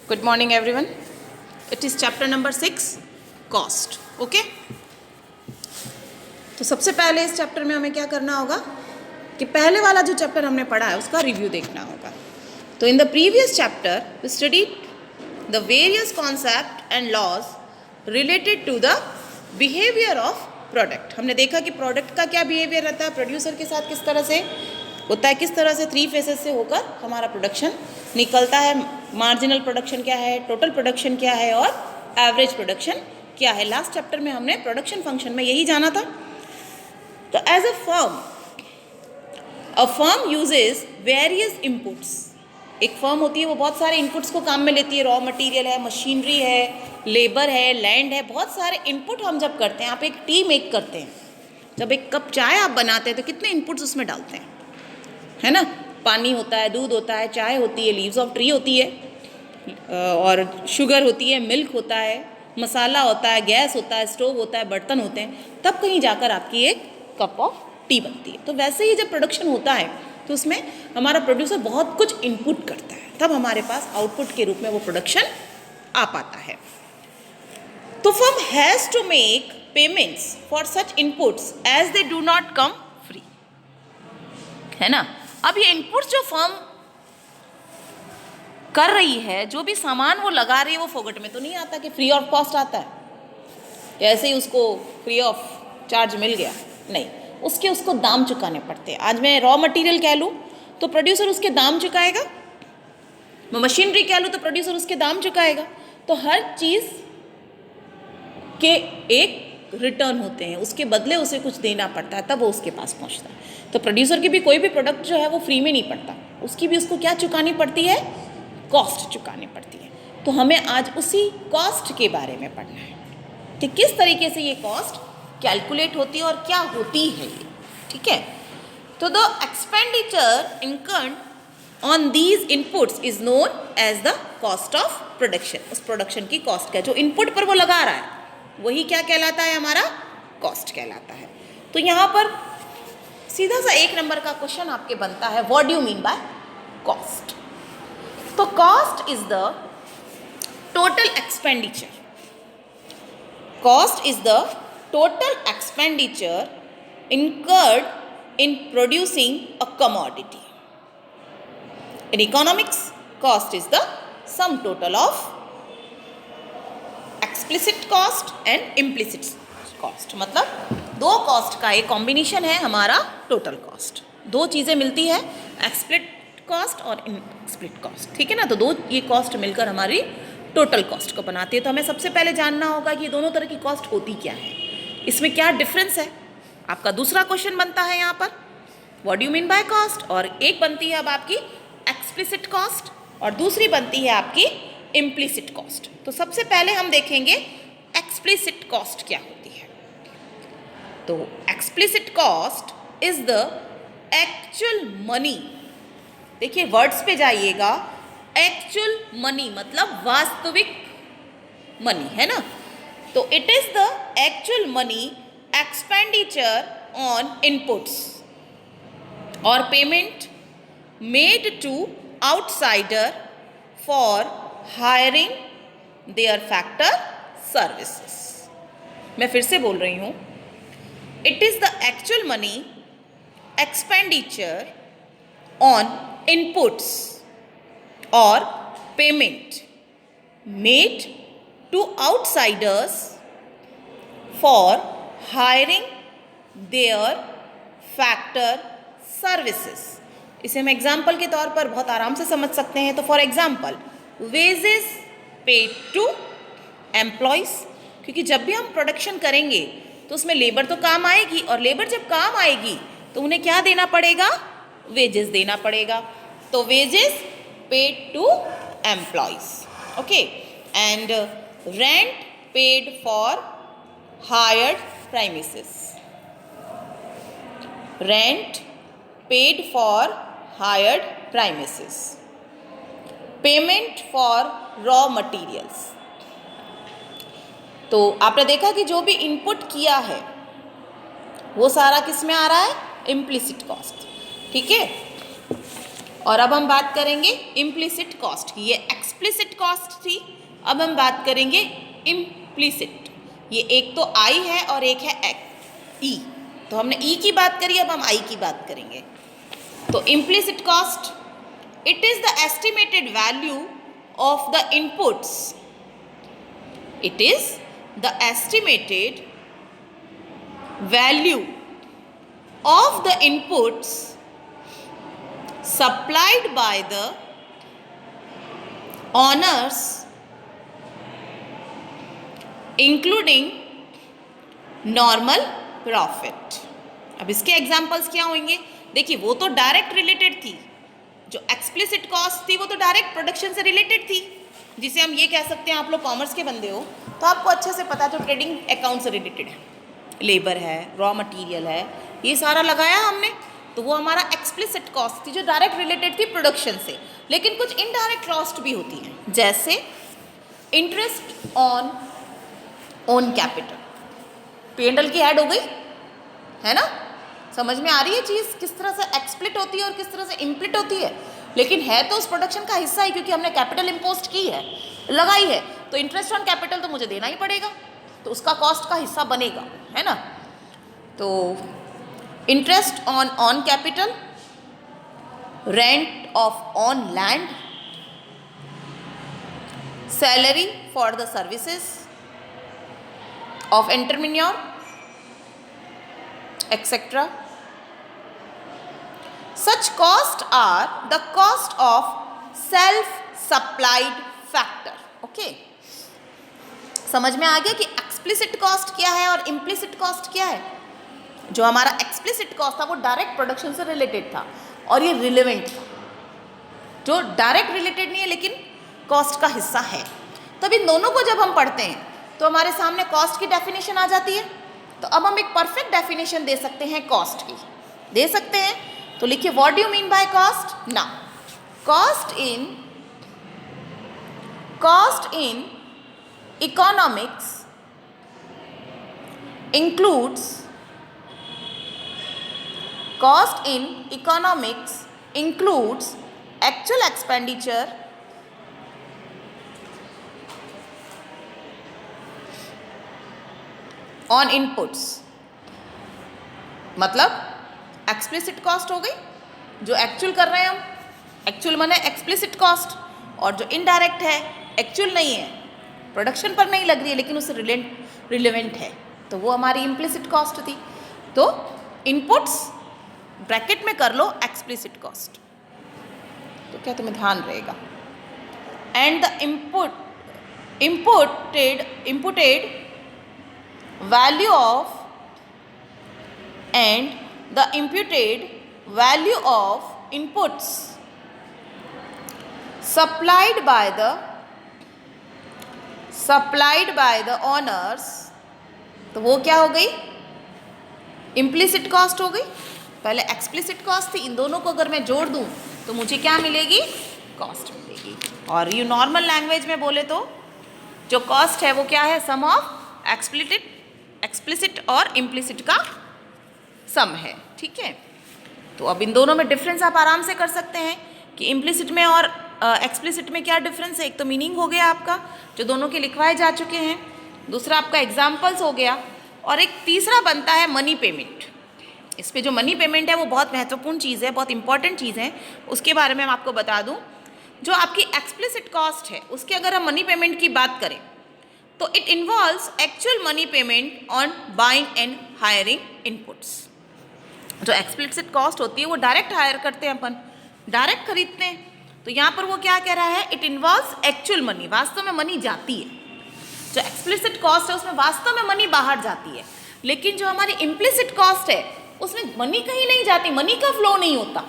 Good morning everyone. It is chapter number 6 cost. Okay? तो सबसे पहले इस चैप्टर में हमें क्या करना होगा कि पहले वाला जो चैप्टर हमने पढ़ा है उसका रिव्यू देखना होगा. तो in the previous chapter we studied the various concept and laws related to the behaviour of product. हमने देखा कि प्रोडक्ट का क्या बिहेवियर रहता है, प्रोड्यूसर के साथ किस तरह से होता है, किस तरह से 3 फेसेस से होकर हमारा प्रोडक्शन निकलता है. मार्जिनल प्रोडक्शन क्या है, टोटल प्रोडक्शन क्या है और एवरेज प्रोडक्शन क्या है. लास्ट चैप्टर में हमने प्रोडक्शन फंक्शन में यही जाना था. तो as a firm uses various inputs. एक फर्म होती है वो बहुत सारे इनपुट्स को काम में लेती है. रॉ मटेरियल है, मशीनरी है, लेबर है, लैंड है, बहुत सारे इनपुट हम जब करते हैं. आप एक टी मेक करते हैं, जब एक कप चाय आप बनाते हैं तो कितने इनपुट्स उसमें डालते हैं, है ना. पानी होता है, दूध होता है, चाय होती है, लीव्स ऑफ ट्री होती है, और शुगर होती है, मिल्क होता है, मसाला होता है, गैस होता है, स्टोव होता है, बर्तन होते हैं, तब कहीं जाकर आपकी एक कप ऑफ टी बनती है. तो वैसे ही जब प्रोडक्शन होता है तो उसमें हमारा प्रोड्यूसर बहुत कुछ इनपुट करता है, तब हमारे पास आउटपुट के रूप में वो प्रोडक्शन आ पाता है. तो firm has to make payments for such inputs as they do not come free, है ना. अब ये इनपुट्स जो फर्म कर रही है, जो भी सामान वो लगा रही है, वो फोकट में तो नहीं आता कि फ्री ऑफ कॉस्ट आता है, ऐसे ही उसको फ्री ऑफ चार्ज मिल गया. नहीं, उसको दाम चुकाने पड़ते हैं. आज मैं रॉ मटेरियल कह लूँ तो प्रोड्यूसर उसके दाम चुकाएगा, मैं मशीनरी कह लूँ तो प्रोड्यूसर उसके दाम चुकाएगा. तो हर चीज़ के एक रिटर्न होते हैं, उसके बदले उसे कुछ देना पड़ता है, तब वो उसके पास पहुंचता है. तो प्रोड्यूसर की भी कोई भी प्रोडक्ट जो है वो फ्री में नहीं पड़ता, उसकी भी उसको क्या चुकानी पड़ती है, कॉस्ट चुकानी पड़ती है. तो हमें आज उसी कॉस्ट के बारे में पढ़ना है कि किस तरीके से ये कॉस्ट कैलकुलेट होती है और क्या होती है ये. ठीक है. तो the expenditure incurred on these inputs is known as the cost of production. उस प्रोडक्शन की कॉस्ट का जो इनपुट पर वो लगा रहा है वही क्या कहलाता है, हमारा कॉस्ट कहलाता है. तो यहाँ पर सीधा सा 1 नंबर का क्वेश्चन आपके बनता है, what do you mean by cost. तो cost is the total expenditure. Cost is the total expenditure incurred in producing a commodity. In economics, cost is the sum total of explicit cost and implicit cost. मतलब 2 cost का एक combination है हमारा total cost. 2 चीज़ें मिलती है, एक्सप्लिट cost और इनएक्सप्लिट cost. ठीक है ना. तो 2 ये कॉस्ट मिलकर हमारी टोटल कॉस्ट को बनाती है. तो हमें सबसे पहले जानना होगा कि ये दोनों तरह की कॉस्ट होती क्या है, इसमें क्या डिफरेंस है. आपका दूसरा क्वेश्चन बनता है यहाँ पर, what do you mean by cost. और एक बनती है अब आपकी एक्सप्लिसिट कॉस्ट और दूसरी बनती है आपकी इम्प्लिसिट कॉस्ट. तो सबसे पहले हम देखेंगे एक्सप्लिसिट कॉस्ट क्या होती है. तो explicit cost is the actual money. देखिए वर्ड्स पे जाइएगा, एक्चुअल मनी मतलब वास्तविक मनी, है ना. तो it is the actual money expenditure on inputs or payment made to outsider for hiring their factor services. मैं फिर से बोल रही हूँ, it is the actual money expenditure on inputs or payment made to outsiders for hiring their factor services. इसे हम example के तौर पर बहुत आराम से समझ सकते हैं. तो for example, wages paid to employees, क्योंकि जब भी हम प्रोडक्शन करेंगे तो उसमें लेबर तो काम आएगी, और लेबर जब काम आएगी तो उन्हें क्या देना पड़ेगा, वेजेस देना पड़ेगा. तो wages paid to employees. Okay. And rent paid for hired premises. Rent paid for hired premises. Payment for raw materials. तो आपने देखा कि जो भी इनपुट किया है वो सारा किस में आ रहा है, इम्प्लिसिट कॉस्ट. ठीक है. और अब हम बात करेंगे इम्प्लिसिट कॉस्ट की। ये एक्सप्लिसिट कॉस्ट थी, अब हम बात करेंगे इम्प्लिसिट। ये एक तो आई है और एक है ई, तो हमने ई की बात करी, अब हम आई की बात करेंगे। तो implicit cost, it is the estimated value of the inputs, it is the estimated value of the inputs supplied by the owners including normal profit। अब इसके एग्जाम्पल्स क्या होंगे? देखिए, वो तो डायरेक्ट रिलेटेड थी, जो एक्सप्लिसिट कॉस्ट थी वो तो डायरेक्ट प्रोडक्शन से रिलेटेड थी, जिसे हम ये कह सकते हैं, आप लोग कॉमर्स के बंदे हो तो आपको अच्छे से पता है, जो ट्रेडिंग अकाउंट से रिलेटेड है, लेबर है, रॉ मटेरियल है, ये सारा लगाया हमने, तो वो हमारा एक्सप्लिसिट कॉस्ट थी जो डायरेक्ट रिलेटेड थी प्रोडक्शन से। लेकिन कुछ इनडायरेक्ट कॉस्ट भी होती हैं, जैसे interest on own capital. P&L की ऐड हो गई है ना, समझ में आ रही है चीज़, किस तरह से एक्सप्लिट होती है और किस तरह से इम्प्लिट होती है, लेकिन है तो उस प्रोडक्शन का हिस्सा ही, क्योंकि हमने कैपिटल इम्पोस्ट की है, लगाई है, तो इंटरेस्ट ऑन कैपिटल तो मुझे देना ही पड़ेगा, तो उसका कॉस्ट का हिस्सा बनेगा, है ना। तो interest on capital, rent of on land, salary for the services of entrepreneur etcetera. Such costs are the cost of self-supplied factor। Okay, समझ में आ गया कि एक्सप्लिसिट कॉस्ट क्या है और इम्प्लिसिट कॉस्ट क्या है। जो हमारा एक्सप्लिसिट कॉस्ट था वो डायरेक्ट प्रोडक्शन से रिलेटेड था और ये रिलेवेंट था, जो डायरेक्ट रिलेटेड नहीं है लेकिन कॉस्ट का हिस्सा है। तब इन दोनों को जब हम पढ़ते हैं तो हमारे सामने कॉस्ट की डेफिनेशन आ जाती है। तो अब हम एक परफेक्ट डेफिनेशन दे सकते हैं कॉस्ट की, दे सकते हैं। तो लिखिए, what do you mean by cost. Now, cost in economics includes actual expenditure on inputs। मतलब एक्सप्लिसिट कॉस्ट हो गई जो एक्चुअल कर रहे हैं हम, एक्चुअल माने एक्सप्लिसिट कॉस्ट, और जो इनडायरेक्ट है, एक्चुअल नहीं है, प्रोडक्शन पर नहीं लग रही है लेकिन उससे रिलेवेंट है, तो वो हमारी इम्प्लिसिट कॉस्ट थी। तो इनपुट्स ब्रैकेट में कर लो एक्सप्लिसिट कॉस्ट, तो क्या तुम्हें ध्यान रहेगा। And the imputed value of inputs supplied by the owners, तो वो क्या हो गई, इम्प्लिसिट कॉस्ट हो गई। पहले एक्सप्लिसिट कॉस्ट थी, इन दोनों को अगर मैं जोड़ दूं तो मुझे क्या मिलेगी, कॉस्ट मिलेगी। और ये नॉर्मल लैंग्वेज में बोले तो जो कॉस्ट है वो क्या है, सम ऑफ एक्सप्लिसिट और इम्प्लिसिट का सम है, ठीक है। तो अब इन दोनों में डिफरेंस आप आराम से कर सकते हैं कि इम्प्लिसिट में और एक्सप्लिसिट में क्या डिफरेंस है। एक तो मीनिंग हो गया आपका, जो दोनों के लिखवाए जा चुके हैं, दूसरा आपका एग्जाम्पल्स हो गया, और एक तीसरा बनता है मनी पेमेंट। इस पे जो मनी पेमेंट है वो बहुत महत्वपूर्ण चीज़ है, बहुत इंपॉर्टेंट चीज़ है, उसके बारे में मैं आपको बता दूं। जो आपकी एक्सप्लिसिट कॉस्ट है उसके अगर हम मनी पेमेंट की बात करें तो it involves actual money payment on buying and hiring inputs. जो एक्सप्लिसिट कॉस्ट होती है वो डायरेक्ट हायर करते हैं अपन, डायरेक्ट खरीदते हैं, तो यहाँ पर वो क्या कह रहा है, इट इन्वॉल्व्स एक्चुअल मनी, वास्तव में मनी जाती है। जो एक्सप्लिसिट कॉस्ट है उसमें वास्तव में मनी बाहर जाती है, लेकिन जो हमारी इम्प्लिसिट कॉस्ट है उसमें मनी कहीं नहीं जाती, मनी का फ्लो नहीं होता,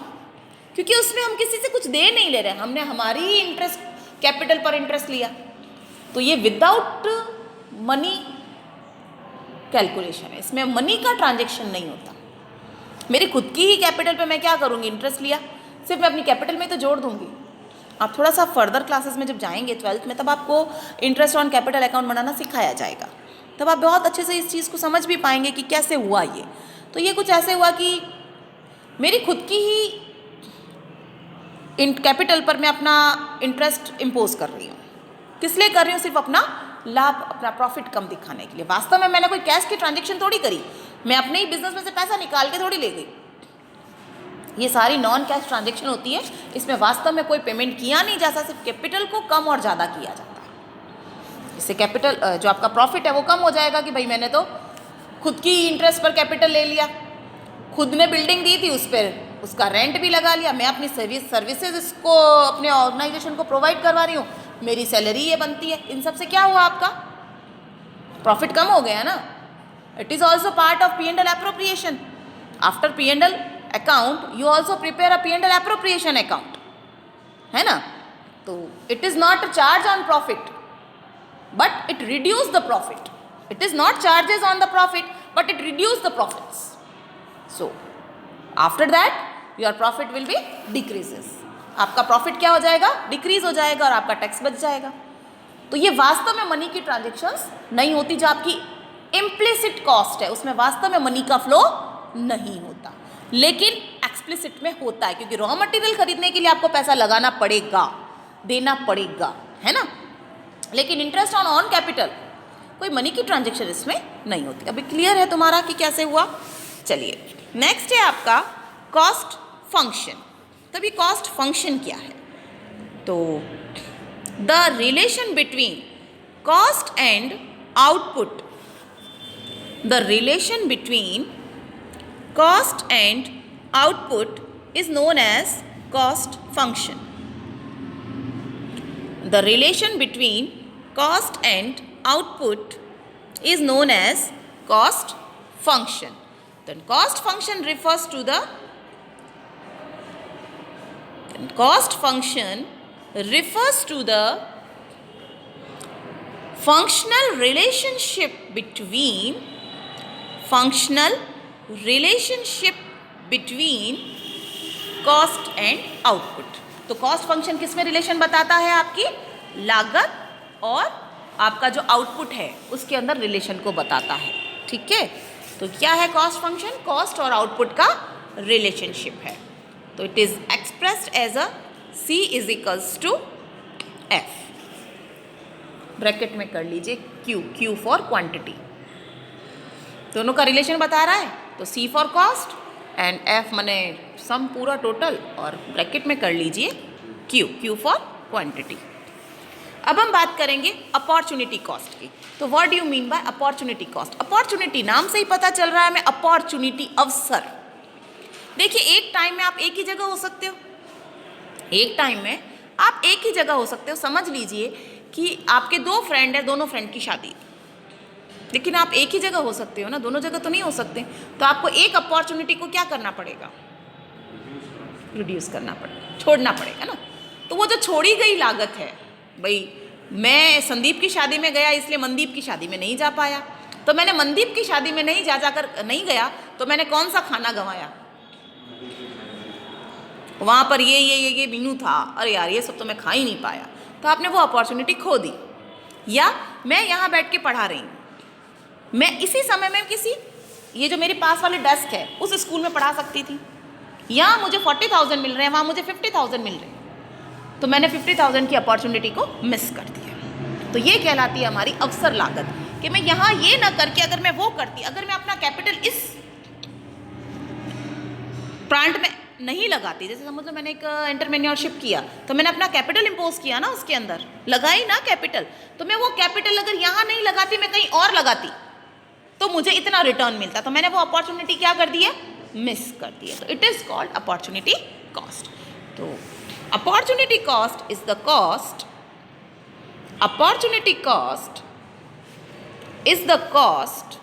क्योंकि उसमें हम किसी से कुछ दे नहीं ले रहे, हमने हमारी ही इंटरेस्ट, कैपिटल पर इंटरेस्ट लिया। तो ये विदाउट मनी कैलकुलेशन है, इसमें मनी का ट्रांजेक्शन नहीं होता। मेरी खुद की ही कैपिटल पे मैं क्या करूँगी, इंटरेस्ट लिया, सिर्फ मैं अपनी कैपिटल में तो जोड़ दूँगी। आप थोड़ा सा फर्दर क्लासेस में जब जाएंगे 12th में, तब आपको इंटरेस्ट ऑन कैपिटल अकाउंट बनाना सिखाया जाएगा, तब आप बहुत अच्छे से इस चीज़ को समझ भी पाएंगे कि कैसे हुआ ये। तो ये कुछ ऐसे हुआ कि मेरी खुद की ही इन कैपिटल पर मैं अपना इंटरेस्ट इम्पोज कर रही हूँ। किस लिए कर रही हूँ? सिर्फ अपना लाभ, अपना प्रॉफिट कम दिखाने के लिए। वास्तव में मैंने कोई कैश की ट्रांजेक्शन थोड़ी करी, मैं अपने ही बिजनेस में से पैसा निकाल के थोड़ी ले गई। ये सारी नॉन कैश ट्रांजेक्शन होती है, इसमें वास्तव में कोई पेमेंट किया नहीं जाता, सिर्फ कैपिटल को कम और ज़्यादा किया जाता है। इससे कैपिटल जो आपका प्रॉफिट है वो कम हो जाएगा कि भाई मैंने तो खुद की इंटरेस्ट पर कैपिटल ले लिया, खुद ने बिल्डिंग दी थी, उस पर उसका रेंट भी लगा लिया, मैं अपनी सर्विसेज इसको अपने ऑर्गेनाइजेशन को प्रोवाइड करवा रही हूँ, मेरी सैलरी ये बनती है। इन सब से क्या हुआ? आपका प्रॉफिट कम हो गया ना। It is also part of P&L appropriation. After P&L account you also prepare a P&L appropriation account, है ना। तो it is not a charge on profit but it reduce the profit. It is not charges on the profit but it reduce the profits. So after that your profit will be decreases. आपका profit क्या हो जाएगा? Decrease हो जाएगा और आपका tax बच जाएगा। तो ये वास्तव में मनी की ट्रांजेक्शन्स नहीं होती। जो आपकी इम्प्लिसिट कॉस्ट है उसमें वास्तव में मनी का फ्लो नहीं होता, लेकिन एक्सप्लिसिट में होता है, क्योंकि रॉ मटेरियल खरीदने के लिए आपको पैसा लगाना पड़ेगा, देना पड़ेगा, है ना। लेकिन इंटरेस्ट ऑन कैपिटल, कोई मनी की ट्रांजेक्शन इसमें नहीं होती। अभी क्लियर है तुम्हारा कि कैसे हुआ? चलिए नेक्स्ट है आपका कॉस्ट फंक्शन। तभी कॉस्ट फंक्शन क्या है? तो the relation between cost and output, the relation between cost and output is known as cost function. The relation between cost and output is known as cost function. Then cost function refers to the functional relationship between cost and output. तो cost function किस में relation बताता है? आपकी लागत और आपका जो आउटपुट है उसके अंदर रिलेशन को बताता है। ठीक है, तो क्या है कॉस्ट फंक्शन? कॉस्ट और आउटपुट का रिलेशनशिप है। तो it is expressed as a C is equals to F, bracket में कर लीजिए Q फॉर क्वांटिटी, दोनों का रिलेशन बता रहा है। तो C for cost and F माने सम पूरा टोटल, और ब्रैकेट में कर लीजिए Q फॉर क्वांटिटी। अब हम बात करेंगे अपॉर्चुनिटी कॉस्ट की। तो what do you mean bye opportunity cost? Opportunity नाम से ही पता चल रहा है हमें, अपॉर्चुनिटी, अवसर। देखिए एक टाइम में आप एक ही जगह हो सकते हो, एक टाइम में आप एक ही जगह हो सकते हो। समझ लीजिए कि आपके दो फ्रेंड है, दोनों फ्रेंड की शादी, लेकिन आप एक ही जगह हो सकते हो ना, दोनों जगह तो नहीं हो सकते। तो आपको एक अपॉर्चुनिटी को क्या करना पड़ेगा? रिड्यूस करना पड़ेगा, छोड़ना पड़ेगा ना। तो वो जो छोड़ी गई लागत है, भाई मैं संदीप की शादी में गया इसलिए मनदीप की शादी में नहीं जा पाया, तो मैंने मनदीप की शादी में नहीं नहीं गया, तो मैंने कौन सा खाना गंवाया? वहाँ पर ये मेनू था, अरे यार ये सब तो मैं खा ही नहीं पाया, तो आपने वो अपॉर्चुनिटी खो दी। या मैं यहाँ बैठ के पढ़ा रही हूँ, मैं इसी समय में ये जो मेरे पास वाले डेस्क है उस स्कूल में पढ़ा सकती थी। यहाँ मुझे 40,000 मिल रहे हैं, वहाँ मुझे 50,000 मिल रहे हैं, तो मैंने 50,000 की अपॉर्चुनिटी को मिस कर दिया। तो ये कहलाती है हमारी अवसर लागत, कि मैं यहाँ ये ना करके अगर मैं वो करती, अगर मैं अपना कैपिटल इस प्लांट में नहीं लगाती, जैसे समझ लो मैंने एक एंटरप्रेन्योरशिप किया, तो मैंने अपना कैपिटल इम्पोज किया ना, उसके अंदर लगाई ना कैपिटल, तो मैं वो कैपिटल अगर यहाँ नहीं लगाती, मैं कहीं और लगाती, तो मुझे इतना रिटर्न मिलता। तो मैंने वो अपॉर्चुनिटी क्या कर दी है? मिस कर दी है। तो it is called opportunity cost. तो opportunity cost is the cost, opportunity cost is the cost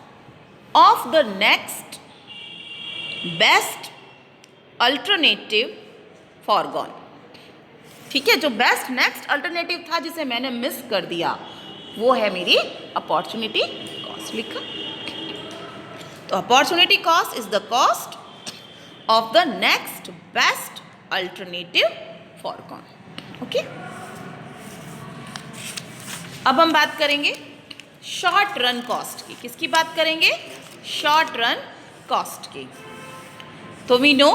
of the next best alternative forgone. ठीक है, जो बेस्ट नेक्स्ट अल्टरनेटिव था जिसे मैंने मिस कर दिया, वो है मेरी अपॉर्चुनिटी कॉस्ट। लिखा, तो opportunity cost is the cost of the next best alternative foregone. Okay, अब हम बात करेंगे शॉर्ट रन कॉस्ट की। किसकी बात करेंगे? शॉर्ट रन कॉस्ट की। तो we know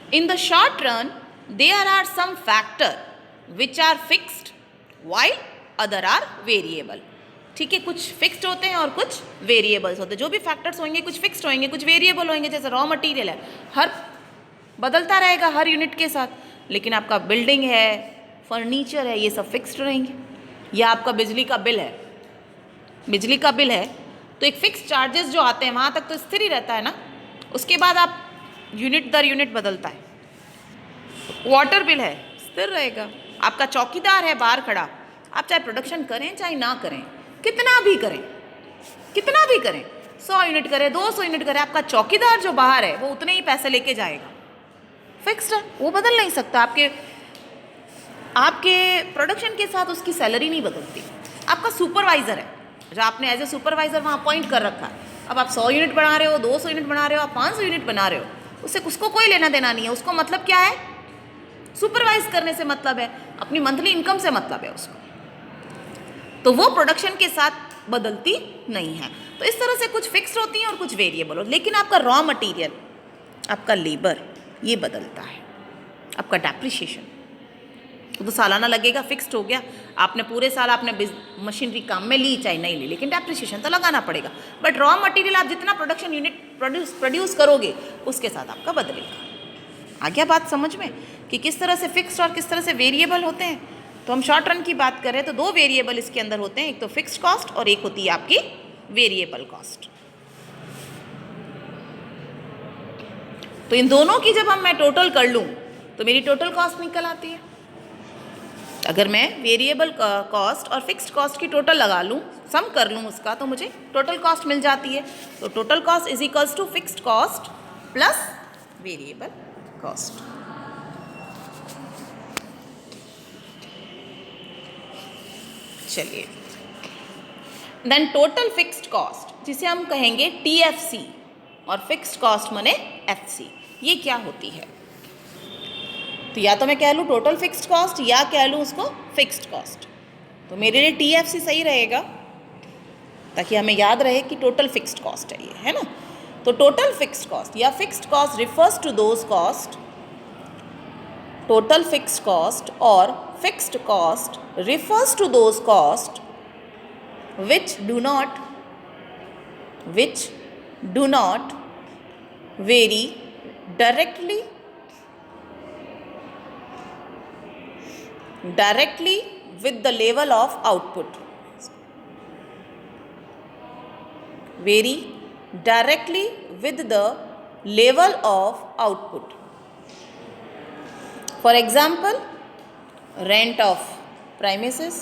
in the short run there are some factor which are fixed while other are variable. ठीक है, कुछ फिक्स्ड होते हैं और कुछ वेरिएबल्स होते हैं। जो भी फैक्टर्स होंगे कुछ फिक्स्ड होंगे, कुछ वेरिएबल होंगे। जैसे रॉ मटेरियल है, हर बदलता रहेगा हर यूनिट के साथ, लेकिन आपका बिल्डिंग है, फर्नीचर है, ये सब फिक्स्ड रहेंगे। या आपका बिजली का बिल है, बिजली का बिल है तो एक फिक्स चार्जेस जो आते हैं वहाँ तक तो स्थिर ही रहता है ना, उसके बाद आप यूनिट दर यूनिट बदलता है। वाटर बिल है, स्थिर रहेगा। आपका चौकीदार है बाहर खड़ा, आप चाहे प्रोडक्शन करें चाहे ना करें, कितना भी करें, कितना भी करें, 100 यूनिट करें, 200 यूनिट करें, आपका चौकीदार जो बाहर है वो उतने ही पैसे लेके जाएगा। फिक्स्ड है, वो बदल नहीं सकता। आपके प्रोडक्शन के साथ उसकी सैलरी नहीं बदलती। आपका सुपरवाइज़र है जो आपने एज ए सुपरवाइज़र वहाँ अपॉइंट कर रखा है, अब आप 100 यूनिट बना रहे हो, 200 यूनिट बना रहे हो, आप 500 यूनिट बना रहे हो, उससे उसको कोई लेना देना नहीं है। उसको मतलब क्या है, सुपरवाइज करने से मतलब है, अपनी मंथली इनकम से मतलब है उसको, तो वो प्रोडक्शन के साथ बदलती नहीं है। तो इस तरह से कुछ फिक्स्ड होती हैं और कुछ वेरिएबल हो। लेकिन आपका रॉ मटेरियल, आपका लेबर, ये बदलता है। आपका डेप्रिसिएशन तो सालाना लगेगा, फिक्स्ड हो गया। आपने पूरे साल आपने मशीनरी काम में ली चाहे नहीं ली, लेकिन डेप्रिसिएशन तो लगाना पड़ेगा। बट रॉ मटेरियल आप जितना प्रोडक्शन यूनिट प्रोड्यूस करोगे उसके साथ आपका बदलेगा। आ गया बात समझ में कि किस तरह से फिक्स्ड और किस तरह से वेरिएबल होते हैं। तो हम शॉर्ट रन की बात करें तो 2 वेरिएबल इसके अंदर होते हैं, एक तो फिक्स्ड कॉस्ट और एक होती है आपकी वेरिएबल कॉस्ट। तो इन दोनों की जब मैं टोटल कर लूँ तो मेरी टोटल कॉस्ट निकल आती है। अगर मैं वेरिएबल कॉस्ट और फिक्स्ड कॉस्ट की टोटल लगा लूँ, सम कर लूँ उसका, तो मुझे टोटल कॉस्ट मिल जाती है। तो total cost is equals to fixed cost plus variable cost. चलिए, देन टोटल फिक्स्ड कॉस्ट जिसे हम कहेंगे TFC और फिक्स्ड कॉस्ट माने FC, ये क्या होती है? तो या तो मैं कह लूँ टोटल फिक्स्ड कॉस्ट या कह लूँ उसको फिक्स्ड कॉस्ट, तो मेरे लिए TFC सही रहेगा ताकि हमें याद रहे कि टोटल फिक्स्ड कॉस्ट है ये, है ना। तो टोटल फिक्स्ड कॉस्ट या fixed cost refers to those cost, total fixed cost और fixed cost refers to those costs which do not vary directly with the level of output. Vary directly with the level of output. For example, rent of premises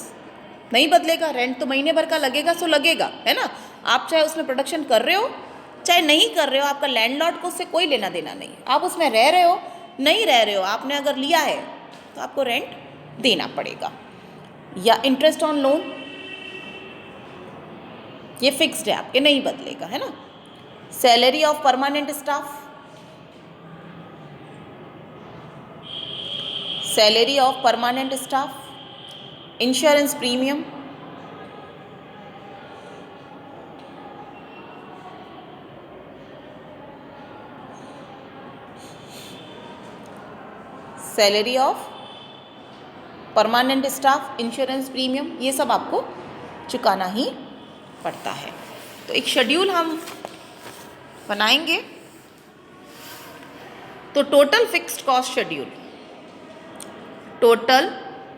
नहीं बदलेगा। Rent तो महीने भर का लगेगा सो लगेगा, है ना। आप चाहे उसमें प्रोडक्शन कर रहे हो चाहे नहीं कर रहे हो, आपका लैंडलॉर्ड को उससे कोई लेना देना नहीं। आप उसमें रह रहे हो नहीं रह रहे हो, आपने अगर लिया है तो आपको रेंट देना पड़ेगा। या इंटरेस्ट ऑन लोन, ये फिक्स्ड है आपके, नहीं बदलेगा, है ना। Salary of permanent staff, salary of permanent staff, insurance premium, salary of permanent staff, insurance premium, ये सब आपको चुकाना ही पड़ता है। तो एक शेड्यूल हम बनाएंगे। तो total fixed cost schedule, total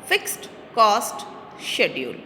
fixed cost schedule.